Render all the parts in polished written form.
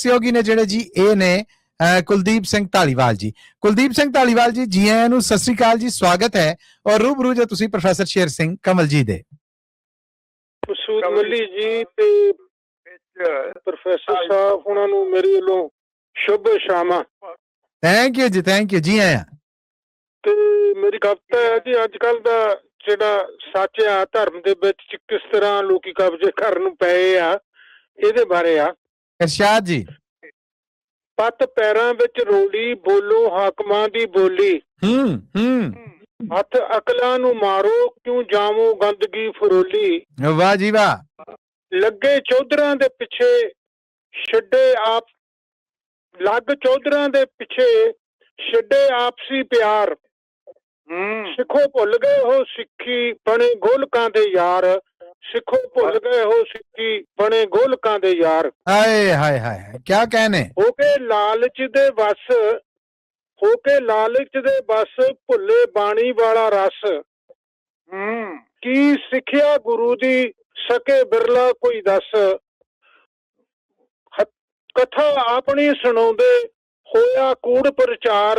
ਸਹਿਯੋਗੀ ਨੇ ਜਿਹੜੇ ਜੀ ਇਹ ਨੇ ਕੁਲਦੀਪ ਸਿੰਘ ਢਾਲੀਵਾਲ ਜੀ। ਕੁਲਦੀਪ ਸਿੰਘ ਢਾਲੀਵਾਲ ਜੀ, ਜੀ ਆਇਆਂ ਨੂੰ, ਸਤਿ ਸ੍ਰੀ ਅਕਾਲ ਜੀ, ਸਵਾਗਤ ਹੈ। ਔਰ ਰੂਬਰੂ ਜੋ ਤੁਸੀਂ ਪ੍ਰੋਫੈਸਰ ਸ਼ੇਰ ਸਿੰਘ ਕੰਵਲ ਜੀ ਦੇ। ਮਸੂਦ ਮੱਲੀ ਜੀ ਤੇ ਪ੍ਰੋਫੈਸਰ ਸਾਹਿਬ ਉਹਨਾਂ ਨੂੰ ਮੇਰੇ ਵੱਲੋਂ ਸ਼ੁਭ ਸ਼ਾਮਾਂ। ਥੈਂਕ ਯੂ ਜੀ, ਥੈਂਕ ਯੂ, ਜੀ ਆਇਆਂ। ਤੇ ਮੇਰੀ ਕਵਿਤਾ ਹੈ ਜੀ, ਅੱਜ ਕੱਲ ਦਾ ਜਿਹੜਾ ਸੱਚ ਆ ਧਰਮ ਦੇ ਵਿੱਚ ਕਿਸ ਤਰ੍ਹਾਂ ਲੋਕੀ ਕਬਜ਼ੇ ਕਰਨ ਨੂੰ ਪਏ ਆ, ਇਹਦੇ ਬਾਰੇ ਆ। ਇਰਸ਼ਾਦ ਜੀ। ਪੱਤ ਪੈਰਾਂ ਵਿੱਚ ਰੋਲੀ, ਬੋਲੋ ਹਾਕਮਾਂ ਦੀ ਬੋਲੀ। ਹੱਥ ਅਕਲਾਂ ਨੂੰ ਮਾਰੋ, ਕਿਉਂ ਜਾਵੋ ਗੰਦਗੀ ਫਰੋਲੀ। ਵਾਹ ਜੀ ਵਾਹ। ਲੱਗੇ ਚੌਧਰਾਂ ਦੇ ਪਿੱਛੇ ਛੱਡੇ ਆਪ, ਲੱਗ ਚੌਧਰਾਂ ਦੇ ਪਿੱਛੇ ਛੱਡੇ ਆਪਸੀ ਪਿਆਰ। ਸਿੱਖੋ ਭੁੱਲ ਗਏ ਹੋ ਸਿੱਖੀ, ਬਣੇ ਗੋਲਕਾਂ ਦੇ ਯਾਰ। ਸਿੱਖੋ ਭੁੱਲ ਗਏ ਹੋ ਸਿੱਖੀ, ਬਣੇ ਗੋਲਕਾਂ ਦੇ ਯਾਰ। ਹਾਏ ਹਾਏ ਹਾਏ, ਕਿਆ ਕਹਿਣੇ। ਹੋ ਕੇ ਲਾਲਚ ਦੇ ਵਸ, ਹੋ ਕੇ ਲਾਲਚ ਦੇ ਬਸ, ਭੁੱਲੇ ਬਾਣੀ ਵਾਲਾ ਰਸ। ਕੀ ਸਿੱਖਿਆ ਗੁਰੂ ਦੀ, ਸਕੇ ਬਿਰਲਾ ਕੋਈ ਦੱਸ। ਕਥਾ ਆਪਣੀ ਸੁਣਾਉਂਦੇ, ਹੋਇਆ ਕੂੜ ਪ੍ਰਚਾਰ।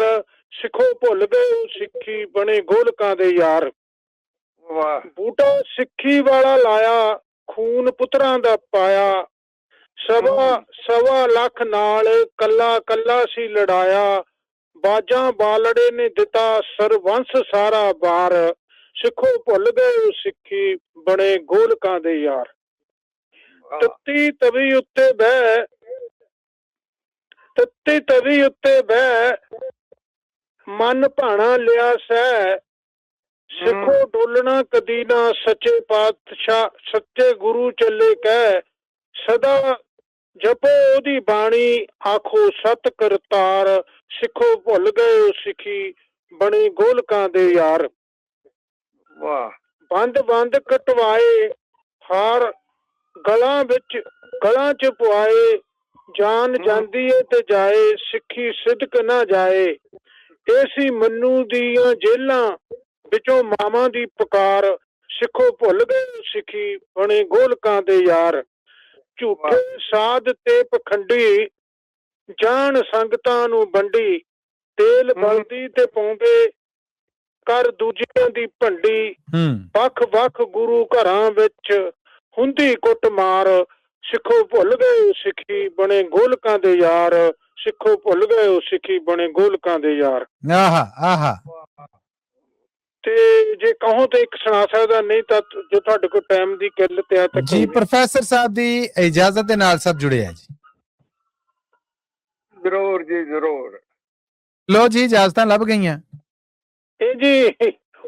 ਸਿੱਖੋ ਭੁੱਲ ਗਏ ਹੋ ਸਿੱਖੀ, ਬਣੇ ਗੋਲਕਾਂ ਦੇ ਯਾਰ। ਬੂਟਾ ਸਿੱਖੀ ਵਾਲਾ ਲਾਇਆ, ਖੂਨ ਪੁੱਤਰਾਂ ਦਾ ਪਾਇਆ। ਸਵਾ ਲੱਖ ਨਾਲ ਕੱਲਾ ਕੱਲਾ ਸੀ ਲੜਾਇਆ। ਬਾਜਾਂ ਬਾਲੜੇ ਨੇ ਦਿੱਤਾ ਸਰਵੰਸ ਸਾਰਾ ਬਾਰ। ਸਿੱਖੋ ਭੁੱਲ ਗਏ ਹੋ ਸਿੱਖੀ, ਬਣੇ ਗੋਲਕਾਂ ਦੇ ਯਾਰ। ਤੱਤੀ ਤਵੀ ਉੱਤੇ ਬਹਿ, ਤੱਤੀ ਤਵੀ ਉੱਤੇ ਬਹਿ, ਮਨ ਭਾਣਾ ਲਿਆ ਸਹਿ। ਸਿੱਖੋ ਡੋਲਣਾ ਕਦੀ ਨਾ, ਸੱਚੇ ਪਾਤਸ਼ਾਹ ਸੱਚੇ ਗੁਰੂ ਚੱਲੇ ਕਹਿ। ਸਦਾ ਜਪੋ ਉਹਦੀ ਬਾਣੀ, ਆਖੋ ਸਤ ਕਰਤਾਰ। ਸਿੱਖੋ ਭੁੱਲ ਗਏ ਹੋ ਸਿੱਖੀ, ਬਣੇ ਗੋਲਕਾਂ ਦੇ ਯਾਰ। ਵਾਹ। ਬੰਦ ਬੰਦ ਕਟਵਾਏ, ਹਾਰ ਗਲਾਂ ਵਿੱਚ ਗਲਾਂ ਚ ਪਵਾਏ। ਜਾਨ ਜਾਂਦੀ ਏ ਤੇ ਜਾਏ, ਸਿੱਖੀ ਸਿਦਕ ਨਾ ਜਾਏ। ਇਹ ਸੀ ਮੰਨੂ ਦੀਆਂ ਜੇਲਾਂ ਵਿੱਚੋਂ ਮਾਵਾਂ ਦੀ ਪੁਕਾਰ। ਸਿੱਖੋ ਭੁੱਲ ਗਏ ਸਿੱਖੀ, ਬਣੇ ਗੋਲਕਾਂ ਦੇ ਯਾਰ। ਝੂਠੇ ਸਾਧ ਤੇ ਪਖੰਡੀ, ਜਾਣ ਸੰਗਤਾਂ ਨੂੰ ਵੰਡੀ। ਤੇਲ ਬਲਦੀ ਤੇ ਪਾਉਂਦੇ, ਕਰ ਦੂਜਿਆਂ ਦੀ ਭੰਡੀ। ਵੱਖ ਵੱਖ ਗੁਰੂ ਘਰਾਂ ਵਿੱਚ ਹੁੰਦੀ ਕੁੱਟ ਮਾਰ। ਸਿੱਖੋ ਭੁੱਲ ਗਏ ਸਿੱਖੀ, ਬਣੇ ਗੋਲਕਾਂ ਦੇ ਯਾਰ। ਸਿੱਖੋ ਭੁੱਲ ਗਏ ਹੋ ਸਿੱਖੀ, ਬਣੇ ਗੋਲਕਾਂ ਦੇ ਯਾਰ। ਆਹਾ ਆਹਾ। ਤੇ ਜੇ ਕਹੋ ਤਾਂ ਇੱਕ ਸੁਣਾ ਸਕਦਾ, ਨਹੀਂ ਤਾਂ ਜੋ ਤੁਹਾਡੇ ਕੋਲ ਟਾਈਮ ਦੀ ਕਿੱਲਤ ਹੈ ਤਾਂ ਜੀ ਪ੍ਰੋਫੈਸਰ ਸਾਹਿਬ ਦੀ ਇਜਾਜ਼ਤ ਦੇ ਨਾਲ ਸਭ ਜੁੜੇ ਆ ਜੀ। ਜ਼ਰੂਰ ਜੀ ਜ਼ਰੂਰ। ਲੋ ਜੀ, ਇਜਾਜ਼ਤਾਂ ਲੱਭ ਗਈਆਂ। ਇਹ ਜੀ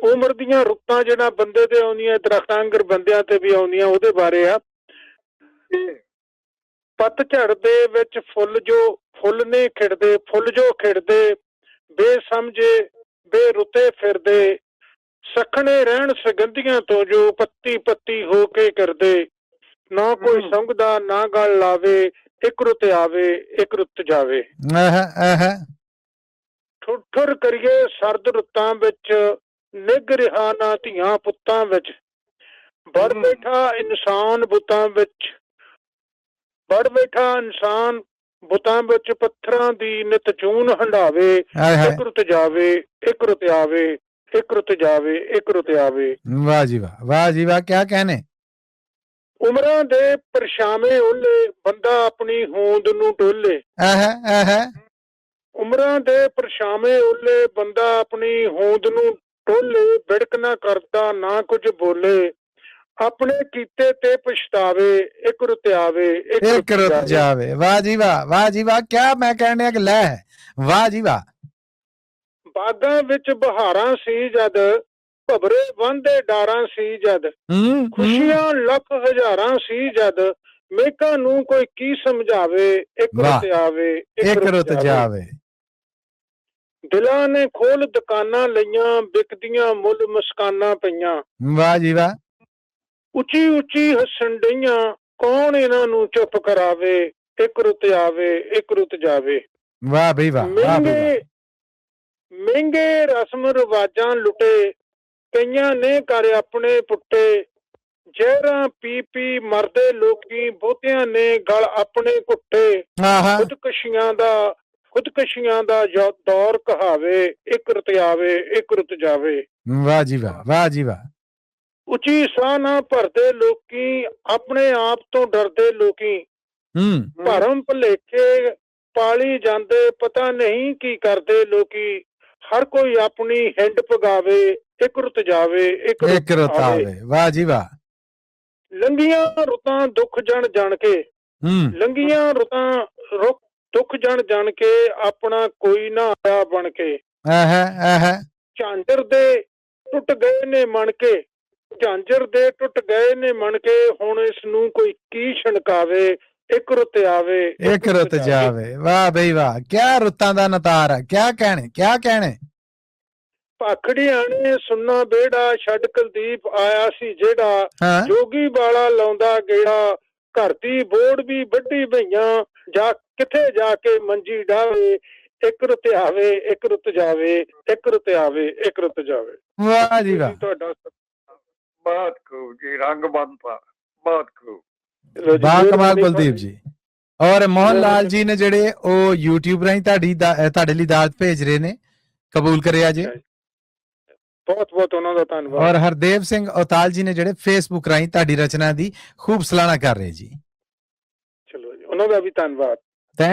ਉਮਰ ਦੀਆਂ ਰੁੱਤਾਂ ਜਿਹੜਾ ਬੰਦੇ ਤੇ ਆਉਂਦੀਆਂ, ਦਰਖਤਾਂ ਅੰਗਰ ਬੰਦਿਆਂ ਤੇ ਵੀ ਆਉਂਦੀਆਂ, ਉਹਦੇ ਬਾਰੇ ਆ। ਪਤਝੜ ਦੇ ਵਿੱਚ ਫੁੱਲ ਜੋ ਫੁੱਲ ਨੇ ਖਿੜਦੇ, ਫੁੱਲ ਜੋ ਖਿੜਦੇ। ਬੇਸਮਝੇ ਬੇਰੁੱਤੇ ਫਿਰਦੇ, ਸਖਣੇ ਰਹਿਣ ਸੁਗੰਧੀਆਂ ਤੋਂ ਜੋ ਪੱਤੀ ਪੱਤੀ ਹੋ ਕੇ ਕਰਦੇ। ਨਾ ਕੋਈ ਸੰਗਦਾ ਨਾ ਗੱਲ ਲਾਵੇ, ਇੱਕ ਰੁੱਤ ਆਵੇ ਇੱਕ ਰੁੱਤ ਜਾਵੇ। ਠੁਰ ਕਰੀਏ ਸਰਦ ਰੁੱਤਾਂ ਵਿੱਚ, ਨਿੱਘ ਰਿਹਾ ਨਾ ਧੀਆਂ ਪੁੱਤਾਂ ਵਿੱਚ। ਵੜ ਬੈਠਾ ਇਨਸਾਨ ਬੁੱਤਾਂ ਵਿੱਚ, ਵੜ ਬੈਠਾ ਇਨਸਾਨ ਬੁੱਤਾਂ ਵਿੱਚ। ਪੱਥਰਾਂ ਦੀ ਨਿਤ ਚੂਨ ਹੰਡਾਵੇ, ਇੱਕ ਰੁੱਤ ਜਾਵੇ ਇੱਕ ਰੁੱਤ ਆਵੇ, ਇੱਕ ਰੁੱਤ ਜਾਵੇ ਇੱਕ ਰੁੱਤ ਆਵੇ। ਵਾਹ ਜੀ ਵਾਹ, ਵਾਹ ਜੀ ਵਾਹ, ਕਿਆ ਕਹਿਣੇ। ਉਮਰਾਂ ਦੇ ਪਰਛਾਵੇਂ ਓਲੇ, ਬੰਦਾ ਆਪਣੀ ਹੋਂਦ ਨੂੰ ਟੋਲੇ। ਉਮਰਾਂ ਦੇ ਪਰਛਾਵੇਂ ਓਲੇ, ਬੰਦਾ ਆਪਣੀ ਹੋਂਦ ਨੂੰ ਟੋਲੇ। ਬਿੜਕ ਨਾ ਕਰਦਾ ਨਾ ਕੁਝ ਬੋਲੇ, ਆਪਣੇ ਕੀਤੇ ਤੇ ਪਛਤਾਵੇ। ਇੱਕ ਰੁੱਤ ਆਵੇ ਇੱਕ ਰੁੱਤ ਜਾਵੇ। ਵਾਹ ਜੀ ਵਾਹ, ਵਾਹ ਜੀ ਵਾਹ, ਕਿਆ ਮੈਂ ਕਹਿਣੇ ਕਿ ਲੈ ਹੈ। ਵਾਹ ਜੀ ਵਾਹ। ਬਾਗਾਂ ਵਿੱਚ ਬਹਾਰਾਂ ਸੀ ਜਦ, ਭਵਰੇ ਬੰਦੇ ਡਾਰਾਂ ਸੀ ਜਦ। ਖੁਸ਼ੀਆਂ ਲੱਖ ਹਜ਼ਾਰਾਂ ਸੀ ਜਦ, ਮੇਘਾਂ ਨੂੰ ਕੋਈ ਕੀ ਸਮਝਾਵੇ। ਇੱਕ ਰੁੱਤ ਆਵੇ ਇੱਕ ਰੁੱਤ ਜਾਵੇ। ਦਿਲਾਂ ਨੇ ਖੋਲ ਦੁਕਾਨਾਂ ਲਈਆਂ, ਵਿਕਦੀਆਂ ਮੁੱਲ ਮੁਸਕਾਨਾਂ ਪਈਆਂ। ਵਾਹ ਜੀ ਵਾਹ। ਉੱਚੀ ਉੱਚੀ ਹੱਸਣ ਡਈਆਂ, ਕੌਣ ਇਹਨਾਂ ਨੂੰ ਚੁੱਪ ਕਰਾਵੇ। ਇੱਕ ਰੁੱਤ ਆਵੇ ਇੱਕ ਰੁੱਤ ਜਾਵੇ। ਵਾਹ ਬਈ ਵਾਹ। ਮਹਿੰਗੇ ਰਸਮ ਰਿਵਾਜਾਂ ਲੁੱਟੇ, ਕਈਆਂ ਨੇ ਕਰ ਆਪਣੇ ਪੁੱਟੇ। ਜ਼ਹਿਰਾਂ ਪੀ ਪੀ ਮਰਦੇ ਲੋਕੀ, ਬਹੁਤਿਆਂ ਨੇ ਗਲ ਆਪਣੇ ਘੁੱਟੇ। ਆਹਾ ਖੁਦਕਸ਼ੀਆਂ ਦਾ ਦੌਰ ਕਹਾਵੇ, ਇੱਕ ਰੁੱਤ ਆਵੇ ਇੱਕ ਰੁੱਤ ਜਾਵੇ। ਵਾਹ ਜੀ ਵਾਹ, ਵਾਹ ਜੀ ਵਾਹ। ਉੱਚੀ ਸਾਹ ਨਾ ਭਰਦੇ ਲੋਕੀ, ਆਪਣੇ ਆਪ ਤੋਂ ਡਰਦੇ ਲੋਕੀ। ਭਰਮ ਭੁਲੇਖੇ ਪਾਲੀ ਜਾਂਦੇ, ਪਤਾ ਨਹੀਂ ਕੀ ਕਰਦੇ ਲੋਕੀ। ਹਰ ਕੋਈ ਆਪਣੀ ਹਿੰਡ ਪਗਾਵੇ, ਇੱਕ ਰੁੱਤ ਜਾਵੇ ਇੱਕ ਰੁੱਤ ਆਵੇ। ਵਾਹ ਜੀ ਵਾਹ। ਲੰਘੀਆਂ ਰੁੱਤਾਂ ਦੁੱਖ ਜਣ ਕੇ, ਲੰਘੀਆਂ ਰੁੱਤਾਂ ਦੁੱਖ ਜਣ ਕੇ, ਆਪਣਾ ਕੋਈ ਨਾ ਆਇਆ ਬਣ ਕੇ। ਝਾਂਜਰ ਦੇ ਟੁੱਟ ਗਏ ਨੇ ਮਣ ਕੇ, ਝਾਂਜਰ ਦੇ ਟੁੱਟ ਗਏ ਨੇ ਮਣ ਕੇ। ਹੁਣ ਇਸ ਨੂੰ ਕੋਈ ਕੀ ਛਣਕਾਵੇ, ਇੱਕ ਰੁੱਤ ਆਵੇ ਇੱਕ ਰੁੱਤ ਜਾਵੇ। ਵਾਹ ਬਈ ਵਾਹ, ਕਿਆ ਰੁੱਤਾਂ ਦਾ ਨਤਾਰ ਹੈ। ਕਿਆ ਕਹਿਣੇ। ਭਾਖੜੀਆਂ ਨੇ ਸੁਣਨਾ ਵਿਹੜਾ, ਛੱਡ ਕੁਲਦੀਪ ਆਇਆ ਸੀ ਜਿਹੜਾ। ਜੋਗੀ ਵਾਲਾ ਲਾਉਂਦਾ ਗੇੜਾ, ਘਰ ਦੀ ਬੋੜ ਵੀ ਵੱਢੀ ਬਈਆਂ। ਜਾ ਕਿੱਥੇ ਜਾ ਕੇ ਮੰਜੀ ਡਾਵੇ, ਇੱਕ ਰੁੱਤ ਆਵੇ ਇੱਕ ਰੁੱਤ ਜਾਵੇ, ਇੱਕ ਰੁੱਤ ਆਵੇ ਇੱਕ ਰੁੱਤ ਜਾਵੇ। ਵਾਹ ਜੀ ਵਾਹ, ਤੁਹਾਡਾ ਬਹੁਤ ਖੂਬ ਜੀ, ਰੰਗ ਬੰਨਤਾ, ਬਹੁਤ ਖੂਬ। ਬਾ ਕਮਾਲ ਕੁਲਦੀਪ ਜੀ। ਔਰ ਮੋਹਨ ਲਾਲ ਜੀ ਨੇ ਜਿਹੜੇ ਉਹ YouTube ਰਾਹੀਂ ਤੁਹਾਡੇ ਲਈ ਦਾਤ ਭੇਜ ਰਹੇ ਨੇ, ਕਬੂਲ ਕਰਿਆ ਜੇ। ਬਹੁਤ ਬਹੁਤ ਉਹਨਾਂ ਦਾ ਧੰਨਵਾਦ। ਔਰ ਹਰਦੇਵ ਸਿੰਘ ਔਤਾਲ ਜੀ ਨੇ ਜਿਹੜੇ Facebook ਰਾਹੀਂ ਤੁਹਾਡੀ ਰਚਨਾ ਦੀ ਖੂਬ ਸਲਾਹਨਾ ਕਰ ਰਹੇ ਜੀ। ਚਲੋ ਜੀ, ਉਹਨਾਂ ਦਾ ਵੀ ਧੰਨਵਾਦ।